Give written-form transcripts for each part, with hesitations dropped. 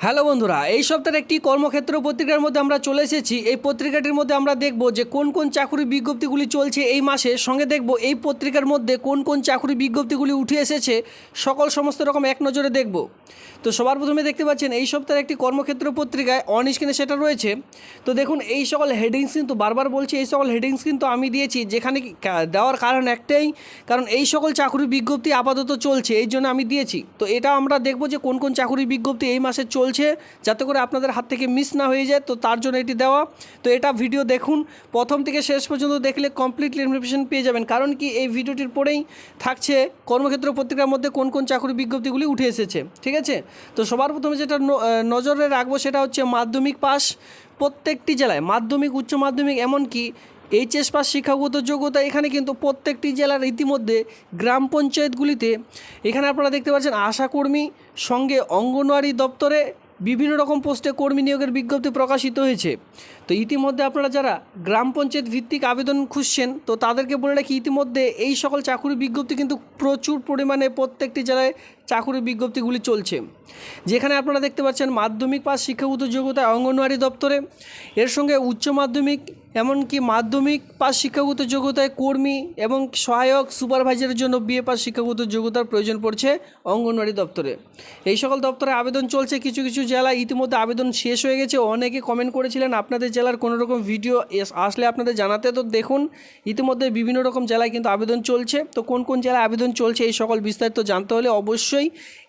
Hello বন্ধুরা, এই সপ্তাহের একটি কর্মক্ষেত্র পত্রিকার মধ্যে আমরা চলে এসেছি। এই পত্রিকাটির মধ্যে আমরা দেখব যে কোন কোন চাকরির বিজ্ঞপ্তিগুলি চলছে এই মাসে, সঙ্গে দেখব এই পত্রিকার মধ্যে কোন কোন চাকরির বিজ্ঞপ্তিগুলি উঠে এসেছে, সমস্ত রকম এক নজরে দেখব। তো সবার প্রথমে দেখতে পাচ্ছেন এই সপ্তাহের একটি কর্মক্ষেত্র পত্রিকায় অন স্ক্রিনে সেটা রয়েছে। তো দেখুন, এই সকল হেডিংস কিন্তু বারবার বলছি, এই সকল হেডিংস কিন্তু আমি দিয়েছি, যেখানে দেওয়ার কারণ একটাই, কারণ এই সকল চাকরির বিজ্ঞপ্তি আপাতত চলছে, এই জন্য আমি দিয়েছি। তো এটা আমরা দেখব যে কোন কোন চাকরির বিজ্ঞপ্তি এই মাসে চলছে, যাতে করে আপনাদের হাত থেকে মিস না হয়ে যায়, তো তার জন্য এটি দেওয়া। তো এটা ভিডিও দেখুন, প্রথম থেকে শেষ পর্যন্ত দেখলে কমপ্লিটলি ইনফরমেশন পেয়ে যাবেন। কারণ কি, এই ভিডিওটির পরেই থাকছে কর্মক্ষেত্র পত্রিকার মধ্যে কোন কোন চাকরির বিজ্ঞপ্তিগুলি উঠে এসেছে, ঠিক আছে। তো সবার প্রথমে যেটা নজরে রাখবো সেটা হচ্ছে মাধ্যমিক পাস। প্রত্যেকটি জেলায় মাধ্যমিক, উচ্চ মাধ্যমিক, এমনকি এইচএস পাস শিক্ষাগত যোগ্যতা, এখানে কিন্তু প্রত্যেকটি জেলার ইতিমধ্যে গ্রাম পঞ্চায়েতগুলিতে এখানে আপনারা দেখতে পাচ্ছেন আশাকর্মী, সঙ্গে অঙ্গনওয়াড়ি দপ্তরে বিভিন্ন রকম পোস্টে কর্মী নিয়োগের বিজ্ঞপ্তি প্রকাশিত হয়েছে। তো ইতিমধ্যে আপনারা যারা গ্রাম পঞ্চায়েত ভিত্তিক আবেদন খুঁজছেন, তো তাদেরকে বলে রাখি, ইতিমধ্যে এই সকল চাকুরির বিজ্ঞপ্তি কিন্তু প্রচুর পরিমাণে প্রত্যেকটি জেলায় চাকুরির বিজ্ঞপ্তিগুলি চলছে। যেখানে আপনারা দেখতে পাচ্ছেন মাধ্যমিক পাস শিক্ষাগত যোগ্যতা অঙ্গনওয়াড়ি দপ্তরে, এর সঙ্গে উচ্চ মাধ্যমিক, এমনকি মাধ্যমিক পাস শিক্ষাগত যোগ্যতায় কর্মী এবং সহায়ক সুপারভাইজারের জন্য বিএ পাস শিক্ষাগত যোগ্যতার প্রয়োজন পড়ছে অঙ্গনওয়াড়ি দপ্তরে। এই সকল দপ্তরে আবেদন চলছে। কিছু কিছু জেলায় ইতিমধ্যে আবেদন শেষ হয়ে গেছে। অনেকে কমেন্ট করেছিলেন আপনাদের জেলার কোনো রকম ভিডিও আসলে আপনাদের জানাতে। তো দেখুন, ইতিমধ্যে বিভিন্ন রকম জেলায় কিন্তু আবেদন চলছে। তো কোন কোন জেলায় আবেদন চলছে এই সকল বিস্তারিত জানতে হলে অবশ্যই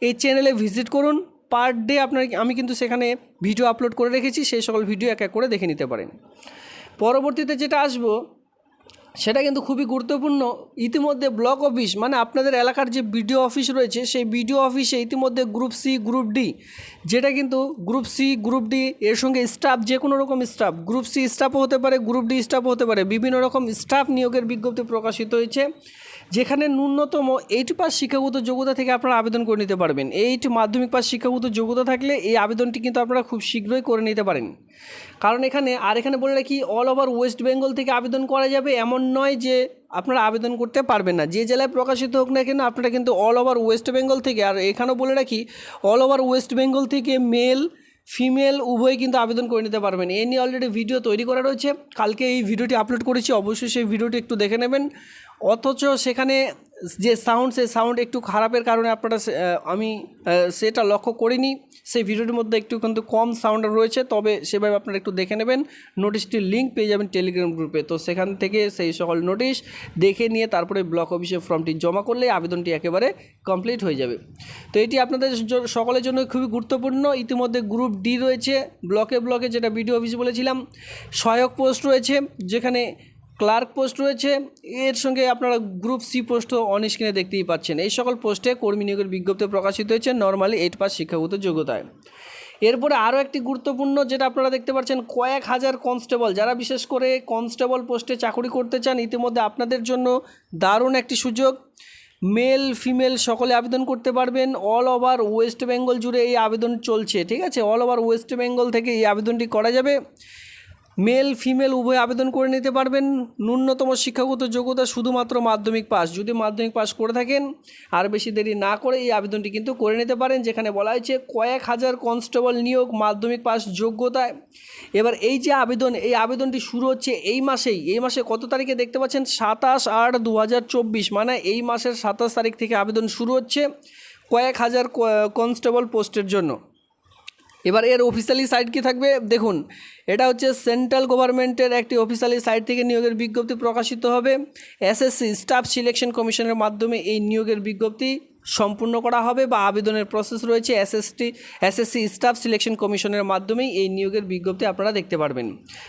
এই চ্যানেলে ভিজিট করুন। পার ডে আমি কিন্তু সেখানে ভিডিও আপলোড করে রেখেছি, সেই সকল ভিডিও এক এক করে দেখে নিতে পারেন। পরবর্তীতে যেটা আসবো সেটা কিন্তু খুবই গুরুত্বপূর্ণ। ইতিমধ্যে ব্লক অফিস, মানে আপনাদের এলাকার যে বিডিও অফিস রয়েছে, সেই বিডিও অফিসে ইতিমধ্যে গ্রুপ সি, গ্রুপ ডি, যেটা কিন্তু গ্রুপ সি, গ্রুপ ডি এর সঙ্গে স্টাফ, যে কোনো রকম স্টাফ, গ্রুপ সি স্টাফও হতে পারে, গ্রুপ ডি স্টাফও হতে পারে, বিভিন্ন রকম স্টাফ নিয়োগের বিজ্ঞপ্তি প্রকাশিত হয়েছে। যেখানে ন্যূনতম 8 পাস শিক্ষাগত যোগ্যতা থেকে আপনারা আবেদন করে নিতে পারবেন। 8 মাধ্যমিক পাস শিক্ষাগত যোগ্যতা থাকলে এই আবেদনটি কিন্তু আপনারা খুব শীঘ্রই করে নিতে পারেন। কারণ এখানে বলে রাখি, অল ওভার ওয়েস্ট বেঙ্গল থেকে আবেদন করা যাবে, এমন নয় যে আপনারা আবেদন করতে পারবেন না। যে জেলায় প্রকাশিত হোক না কেন, আপনারা কিন্তু অল ওভার ওয়েস্ট বেঙ্গল থেকে, আর এখানেও বলে রাখি, অল ওভার ওয়েস্ট বেঙ্গল থেকে মেল ফিমেল উভয় কিন্তু আবেদন করে নিতে পারবেন। এ নিয়ে অলরেডি ভিডিও তৈরি করা রয়েছে, কালকে এই ভিডিওটি আপলোড করেছি, অবশ্যই সেই ভিডিওটি একটু দেখে নেবেন। অথচ সেখানে যে সেই সাউন্ড একটু খারাপের কারণে আপনারা আমি সেটা লক্ষ্য করিনি। সেই ভিডিওটির মধ্যে একটু কিন্তু কম সাউন্ড রয়েছে, তবে সেভাবে আপনারা একটু দেখে নেবেন। নোটিশটির লিঙ্ক পেয়ে যাবেন টেলিগ্রাম গ্রুপে, তো সেখান থেকে সেই সকল নোটিশ দেখে নিয়ে তারপরে ব্লক অফিসে ফর্মটি জমা করলে আবেদনটি একেবারে কমপ্লিট হয়ে যাবে। তো এটি আপনাদের সকলের জন্য খুবই গুরুত্বপূর্ণ। ইতিমধ্যে গ্রুপ ডি রয়েছে, ব্লকে যেটা বিডিও অফিস বলেছিলাম, সহায়ক পোস্ট রয়েছে, যেখানে ক্লার্ক পোস্ট রয়েছে, এর সঙ্গে আপনারা গ্রুপ সি পোস্টও অন স্ক্রিনে দেখতেই পাচ্ছেন। এই সকল পোস্টে কর্মী নিয়োগের বিজ্ঞপ্তি প্রকাশিত হয়েছে নর্মালি 8 পাস শিক্ষাগত যোগ্যতায়। এরপরে আরও একটি গুরুত্বপূর্ণ যেটা আপনারা দেখতে পাচ্ছেন, কয়েক হাজার কনস্টেবল, যারা বিশেষ করে কনস্টেবল পোস্টে চাকরি করতে চান, ইতিমধ্যে আপনাদের জন্য দারুণ একটি সুযোগ। মেল ফিমেল সকলে আবেদন করতে পারবেন। অল ওভার ওয়েস্ট বেঙ্গল জুড়ে এই আবেদন চলছে, ঠিক আছে। অল ওভার ওয়েস্ট বেঙ্গল থেকে এই আবেদনটি করা যাবে। মেল ফিমেল উভয় আবেদন করে নিতে পারবেন। ন্যূনতম শিক্ষাগত যোগ্যতা শুধুমাত্র মাধ্যমিক পাস, যদি মাধ্যমিক পাস করে থাকেন, আর বেশি দেরি না করে এই আবেদনটি কিন্তু করে নিতে পারেন। যেখানে বলা হয়েছে কয়েক হাজার কনস্টেবল নিয়োগ মাধ্যমিক পাস যোগ্যতায়। এবার এই যে এই আবেদনটি শুরু হচ্ছে এই মাসে কত তারিখে দেখতে পাচ্ছেন, 27/8/2024, মানে এই মাসের 27 তারিখ থেকে আবেদন শুরু হচ্ছে কয়েক হাজার কনস্টেবল পোস্টের জন্য। এবার এর অফিসিয়ালি সাইট কি থাকবে দেখুন, এটা হচ্ছে সেন্ট্রাল গভর্নমেন্টের একটি অফিসিয়ালি সাইট থেকে নিয়োগের বিজ্ঞপ্তি প্রকাশিত হবে। এসএসসি স্টাফ সিলেকশন কমিশনের মাধ্যমে এই নিয়োগের বিজ্ঞপ্তি সম্পূর্ণ করা হবে, বা আবেদনের প্রসেস রয়েছে এসএসসি স্টাফ সিলেকশন কমিশনের মাধ্যমেই এই নিয়োগের বিজ্ঞপ্তি আপনারা দেখতে পারবেন।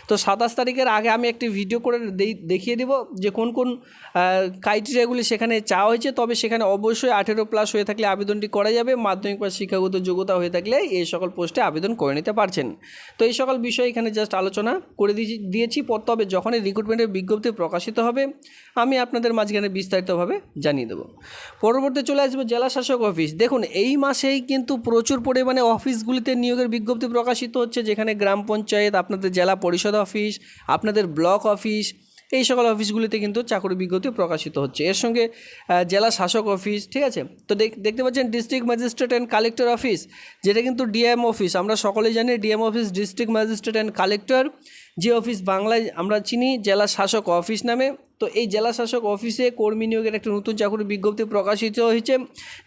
তো 27 তারিখের আগে আমি একটি ভিডিও করে দেখিয়ে দেব যে কোন কোন ক্রাইটেরিয়াগুলি সেখানে চাওয়া হয়েছে। তবে সেখানে অবশ্যই 18+ হয়ে থাকলে আবেদনটি করা যাবে, মাধ্যমিক বা শিক্ষাগত যোগ্যতা হয়ে থাকলে এই সকল পোস্টে আবেদন করে নিতে পারছেন। তো এই সকল বিষয় এখানে জাস্ট আলোচনা করে দিয়েছি। তবে যখনই রিক্রুটমেন্টের বিজ্ঞপ্তি প্রকাশিত হবে, আমি আপনাদের মাঝখানে বিস্তারিতভাবে জানিয়ে দেবো। পরবর্তী চলে আসবো জেলা শাসক অফিস। দেখুন, এই মাসেই কিন্তু প্রচুর পরিমাণে অফিসগুলিতে নিয়োগের বিজ্ঞপ্তি প্রকাশিত হচ্ছে, যেখানে গ্রাম পঞ্চায়েত, আপনাদের জেলা পরিষদ অফিস, আপনাদের ব্লক অফিস, এই সকল অফিসগুলিতে কিন্তু চাকরি বিজ্ঞপ্তি প্রকাশিত হচ্ছে। এর সঙ্গে জেলা শাসক অফিস, ঠিক আছে। তো দেখতে পাচ্ছেন district magistrate and collector office, যেটা কিন্তু ডিএম অফিস। আমরা সকলেই জানি DM office district magistrate and collector, যে অফিস বাংলায় আমরা চিনি জেলা শাসক অফিস নামে। তো এই জেলা শাসক অফিসে কর্মী নিয়োগের একটা নতুন চাকরি বিজ্ঞপ্তি প্রকাশিত হয়েছে,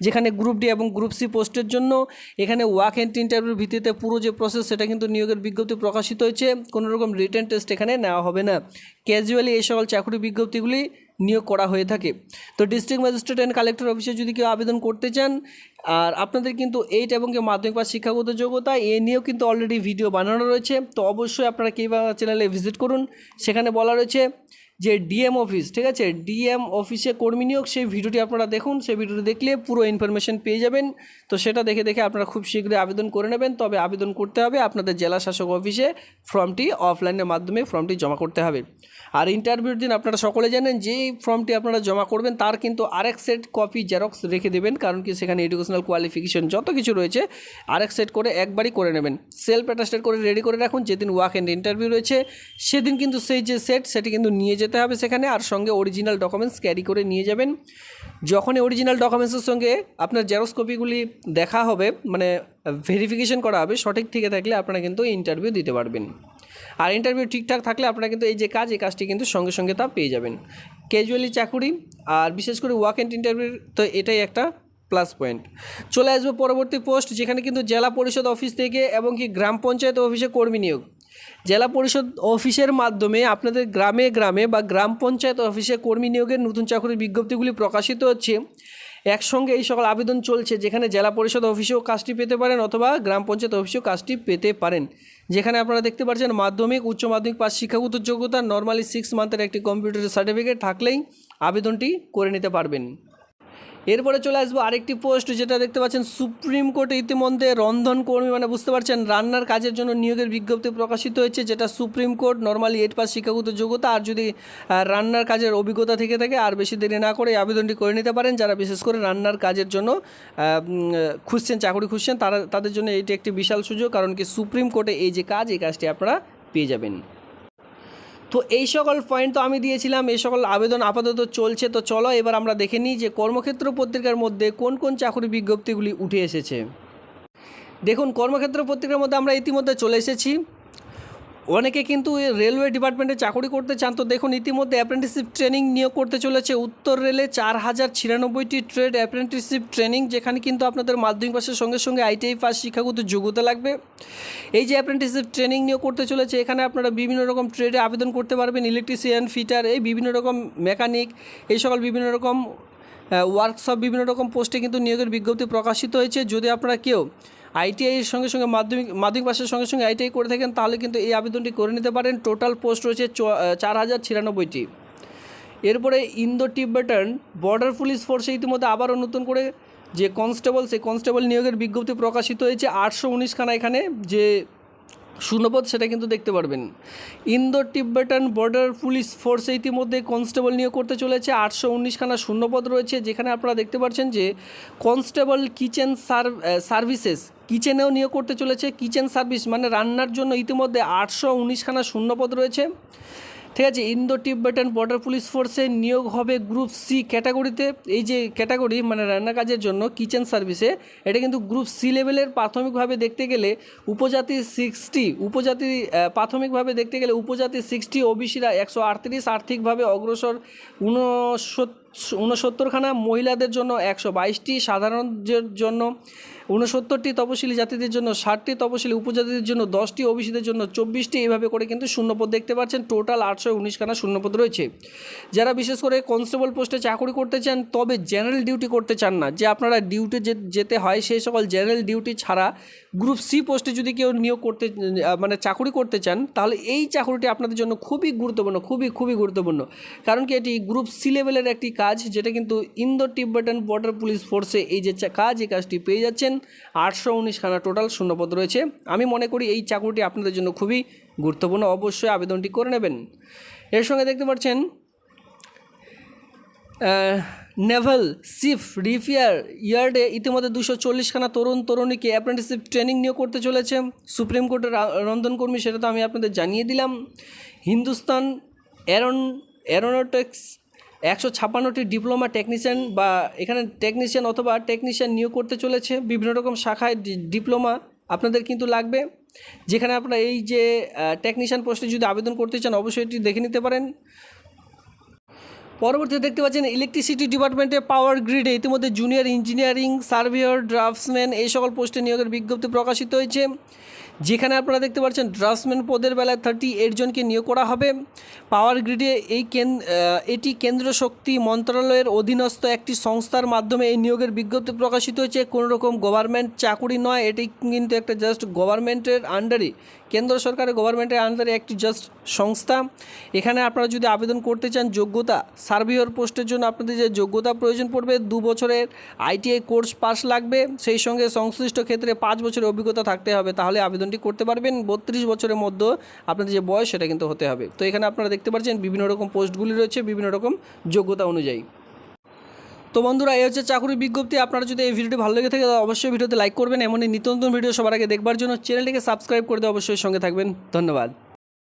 যেখানে গ্রুপ ডি এবং গ্রুপ সি পোস্টের জন্য এখানে ওয়াক অ্যান্ড ইন্টারভিউর ভিত্তিতে পুরো যে প্রসেস সেটা কিন্তু নিয়োগের বিজ্ঞপ্তি প্রকাশিত হয়েছে। কোনো রকম রিটেন টেস্ট এখানে নেওয়া হবে না, ক্যাজুয়ালি এই সকল চাকরি বিজ্ঞপ্তিগুলি নিয়োগ করা হয়ে থাকে। তো ডিস্ট্রিক্ট ম্যাজিস্ট্রেট অ্যান্ড কালেক্টর অফিসে যদি কেউ আবেদন করতে চান, আর আপনাদের কিন্তু 8 এবং মাধ্যমিক পাস শিক্ষাগত যোগ্যতা এ নিয়েও কিন্তু অলরেডি ভিডিও বানানো রয়েছে। তো অবশ্যই আপনারা কেইবা চ্যানেলে ভিজিট করুন, সেখানে বলা রয়েছে যে ডিএম অফিস, ঠিক আছে, ডিএম অফিসে কর্মী নিয়োগ, সেই ভিডিওটি আপনারা দেখুন। সেই ভিডিওটি দেখলে পুরো ইনফরমেশন পেয়ে যাবেন। তো সেটা দেখে আপনারা খুব শীঘ্রই আবেদন করে নেবেন। তবে আবেদন করতে হবে আপনাদের জেলা শাসক অফিসে, ফর্মটি অফলাইনের মাধ্যমে ফর্মটি জমা করতে হবে। আর ইন্টারভিউর দিন আপনারা সকলে জানেন যেই ফর্মটি আপনারা জমা করবেন তার কিন্তু আরেক সেট কপি জেরক্স রেখে দেবেন, কারণ কি সেখানে এডুকেশনাল কোয়ালিফিকেশন যত কিছু রয়েছে আরেক সেট করে একবারই করে নেবেন। সেলফ অ্যাটাস্টেড করে রেডি করে রাখুন। যেদিন ওয়াক অ্যান্ড ইন্টারভিউ রয়েছে সেদিন কিন্তু সেই যে সেটি কিন্তু নিয়ে যেতে হবে সেখানে, আর সঙ্গে অরিজিনাল ডকুমেন্টস ক্যারি করে নিয়ে যাবেন। যখনই অরিজিনাল ডকুমেন্টসের সঙ্গে আপনার জেরক্স কপিগুলি দেখা হবে, মানে ভেরিফিকেশন করা হবে, সঠিক থেকে থাকলে আপনারা কিন্তু ইন্টারভিউ দিতে পারবেন। আর ইন্টারভিউ ঠিকঠাক থাকলে আপনারা কিন্তু এই যে এই কাজটি কিন্তু সঙ্গে সঙ্গে তা পেয়ে যাবেন। ক্যাজুয়ালি চাকুরি আর বিশেষ করে ওয়াক অ্যান্ড ইন্টারভিউ, তো এটাই একটা প্লাস পয়েন্ট। চলে আসবে পরবর্তী পোস্ট, যেখানে কিন্তু জেলা পরিষদ অফিস থেকে এবং কি গ্রাম পঞ্চায়েত অফিসে কর্মী নিয়োগ। জেলা পরিষদ অফিসের মাধ্যমে আপনাদের গ্রামে গ্রামে বা গ্রাম পঞ্চায়েত অফিসে কর্মী নিয়োগের নতুন চাকরির বিজ্ঞপ্তিগুলি প্রকাশিত হচ্ছে। একসঙ্গে এই সকল আবেদন চলছে, যেখানে জেলা পরিষদ অফিসেও কাজটি পেতে পারেন অথবা গ্রাম পঞ্চায়েত অফিসেও কাজটি পেতে পারেন। যেখানে আপনারা দেখতে পাচ্ছেন মাধ্যমিক উচ্চ মাধ্যমিক পাস শিক্ষাগত যোগ্যতা, নর্মালি 6 মান্থের একটি কম্পিউটার সার্টিফিকেট থাকলেই আবেদনটি করে নিতে পারবেন। এরপরে চলে আসবো আরেকটি পোস্ট, যেটা দেখতে পাচ্ছেন সুপ্রিম কোর্টে ইতিমধ্যে রন্ধনকর্মী, মানে বুঝতে পারছেন রান্নার কাজের জন্য নিয়োগের বিজ্ঞপ্তি প্রকাশিত হয়েছে, যেটা সুপ্রিম কোর্ট নর্মালি 8 পাস শিক্ষাগত যোগ্যতা, আর যদি রান্নার কাজের অভিজ্ঞতা থেকে থাকে আর বেশি দেরি না করে আবেদনটি করে নিতে পারেন। যারা বিশেষ করে রান্নার কাজের জন্য খুঁজছেন, চাকরি খুঁজছেন, তাদের জন্য এটি একটি বিশাল সুযোগ, কারণ কি সুপ্রিম কোর্টে এই কাজটি আপনারা পেয়ে যাবেন। তো এই সকল পয়েন্ট তো আমি দিয়েছিলাম, এই সকল আবেদন আপাতত চলছে। তো চলো এবার আমরা দেখে নিই যে কর্মক্ষেত্র পত্রিকার মধ্যে কোন কোন চাকরি বিজ্ঞপ্তিগুলি উঠে এসেছে। দেখুন, কর্মক্ষেত্র পত্রিকার মধ্যে আমরা ইতিমধ্যে চলে এসেছি। অনেকে কিন্তু রেলওয়ে ডিপার্টমেন্টে চাকরি করতে চান। তো দেখুন, ইতিমধ্যে অ্যাপ্রেন্টিসশিপ ট্রেনিং নিয়োগ করতে চলেছে উত্তর রেলে 4096টি ট্রেড অ্যাপ্রেন্টিসশিপ ট্রেনিং, যেখানে কিন্তু আপনাদের মাধ্যমিক পাসের সঙ্গে সঙ্গে আইটিআই পাস শিক্ষাগত যোগ্যতা লাগবে। এই যে অ্যাপ্রেন্টিসশিপ ট্রেনিং নিয়োগ করতে চলেছে, এখানে আপনারা বিভিন্ন রকম ট্রেডে আবেদন করতে পারবেন, ইলেকট্রিশিয়ান, ফিটার, এই বিভিন্ন রকম মেকানিক, এই সকল বিভিন্ন রকম ওয়ার্কশপ, বিভিন্ন রকম পোস্টে কিন্তু নিয়োগের বিজ্ঞপ্তি প্রকাশিত হয়েছে। যদি আপনারা কেউ আইটিআইয়ের সঙ্গে সঙ্গে মাধ্যমিক পাসের সঙ্গে সঙ্গে আইটিআই করে থাকেন, তাহলে কিন্তু এই আবেদনটি করে নিতে পারেন। টোটাল পোস্ট রয়েছে 4096টি। এরপরে ইন্দো টিবেটান বর্ডার পুলিশ ফোর্সে ইতিমধ্যে আবারও নতুন করে যে কনস্টেবল, সেই কনস্টেবল নিয়োগের বিজ্ঞপ্তি প্রকাশিত হয়েছে। 819খানা এখানে যে শূন্যপদ সেটা কিন্তু দেখতে পারবেন। ইন্দো টিবেটান বর্ডার পুলিশ ফোর্সে ইতিমধ্যে কনস্টেবল নিয়োগ করতে চলেছে। 819খানা শূন্যপদ রয়েছে, যেখানে আপনারা দেখতে পাচ্ছেন যে কনস্টেবল কিচেন সার্ভিসেস, কিচেনেও নিয়োগ করতে চলেছে। কিচেন সার্ভিস মানে রান্নার জন্য ইতিমধ্যে 819খানা শূন্যপদ রয়েছে, ঠিক আছে। ইন্দো টিবেটান বর্ডার পুলিশ ফোর্সে নিয়োগ হবে গ্রুপ সি ক্যাটাগরিতে। এই যে ক্যাটাগরি মানে রান্না কাজের জন্য কিচেন সার্ভিসে, এটা কিন্তু গ্রুপ সি লেভেলের। প্রাথমিকভাবে দেখতে গেলে উপজাতি 60, প্রাথমিকভাবে দেখতে গেলে উপজাতি 60, ওবিসিরা 138, আর্থিকভাবে অগ্রসর 69খানা, মহিলাদের জন্য 122টি, সাধারণদের জন্য 69টি, তপশিলি জাতিদের জন্য 60টি, তপশিলি উপজাতিদের জন্য 10টি, ওবিসিদের জন্য 24টি, এইভাবে করে কিন্তু শূন্যপদ দেখতে পাচ্ছেন। টোটাল 819খানা শূন্যপদ রয়েছে। যারা বিশেষ করে কনস্টেবল পোস্টে চাকরি করতে চান, তবে জেনারেল ডিউটি করতে চান না, যে আপনারা ডিউটি যেতে হয়, সেই সকল জেনারেল ডিউটি ছাড়া গ্রুপ সি পোস্টে যদি কেউ নিয়োগ করতে মানে চাকরি করতে চান, তাহলে এই চাকরিটি আপনাদের জন্য খুবই গুরুত্বপূর্ণ, খুবই গুরুত্বপূর্ণ। কারণ কি এটি গ্রুপ সি লেভেলের একটি কাজ, যেটা কিন্তু ইন্দো টিবেটান বর্ডার পুলিশ ফোর্সে এই কাজটি পেয়ে যাচ্ছেন। 819খানা টোটাল শূন্যপদ রয়েছে। আমি মনে করি এই চাকরিটি আপনাদের জন্য খুবই গুরুত্বপূর্ণ, অবশ্যই আবেদনটি করে নেবেন। এর সঙ্গে দেখতে পাচ্ছেন নেভাল শিপ রিপেয়ার ইয়ার্ডে ইতিমধ্যে 240খানা তরুণীকে অ্যাপ্রেন্টিসশিপ ট্রেনিং নিয়োগ করতে চলেছে। সুপ্রিম কোর্টের রন্ধনকর্মী, সেটা তো আমি আপনাদের জানিয়ে দিলাম। হিন্দুস্তান এরোনটিক্স 156টি ডিপ্লোমা টেকনিশিয়ান বা এখানে টেকনিশিয়ান অথবা টেকনিশিয়ান নিয়োগ করতে চলেছে। বিভিন্ন রকম শাখায় ডিপ্লোমা আপনাদের কিন্তু লাগবে, যেখানে আপনারা এই যে টেকনিশিয়ান পোস্টে যদি আবেদন করতে চান অবশ্যই এটি দেখে নিতে পারেন। পরবর্তীতে দেখতে পাচ্ছেন ইলেকট্রিসিটি ডিপার্টমেন্টে পাওয়ার গ্রিডে ইতিমধ্যে জুনিয়র ইঞ্জিনিয়ারিং, সার্ভেয়র, ড্রাফটসম্যান এই সকল পোস্টে নিয়োগের বিজ্ঞপ্তি প্রকাশিত হয়েছে, যেখানে আপনারা দেখতে পাচ্ছেন ড্রাফটসম্যান পদের বেলায় 38 জনকে নিয়োগ করা হবে। পাওয়ার গ্রিডে এটি কেন্দ্র শক্তি মন্ত্রণালয়ের অধীনস্থ একটি সংস্থার মাধ্যমে এই নিয়োগের বিজ্ঞপ্তি প্রকাশিত হয়েছে। কোনো রকম গভর্নমেন্ট চাকুরি নয়, এটি কিন্তু একটা জাস্ট গভর্নমেন্টের আন্ডারে, কেন্দ্র সরকারের গভর্নমেন্টের আন্ডারে একটি জাস্ট সংস্থা। এখানে আপনারা যদি আবেদন করতে চান যোগ্যতা, সার্ভেয়র পোস্টের জন্য আপনাদের যে যোগ্যতা প্রয়োজন পড়বে 2 বছরের ITI কোর্স পাস লাগবে, সেই সঙ্গে সংশ্লিষ্ট ক্ষেত্রে 5 বছরের অভিজ্ঞতা থাকতে হবে, তাহলে আবেদনটি করতে পারবেন। 32 বছরের মধ্যে আপনাদের যে বয়স সেটা কিন্তু হতে হবে। তো এখানে আপনারা দেখতে পাচ্ছেন বিভিন্ন রকম পোস্টগুলি রয়েছে বিভিন্ন রকম যোগ্যতা অনুযায়ী। তো বন্ধুরা, এই হচ্ছে চাকরি বিজ্ঞপ্তি। আপনারা যদি এই ভিডিওটি ভালো লেগে থাকে তাহলে অবশ্যই ভিডিওতে লাইক করবেন। এমনই নিত্য নতুন ভিডিও সবার আগে দেখবার জন্য চ্যানেলটিকে সাবস্ক্রাইব করে দিয়ে অবশ্যই সঙ্গে থাকবেন। ধন্যবাদ।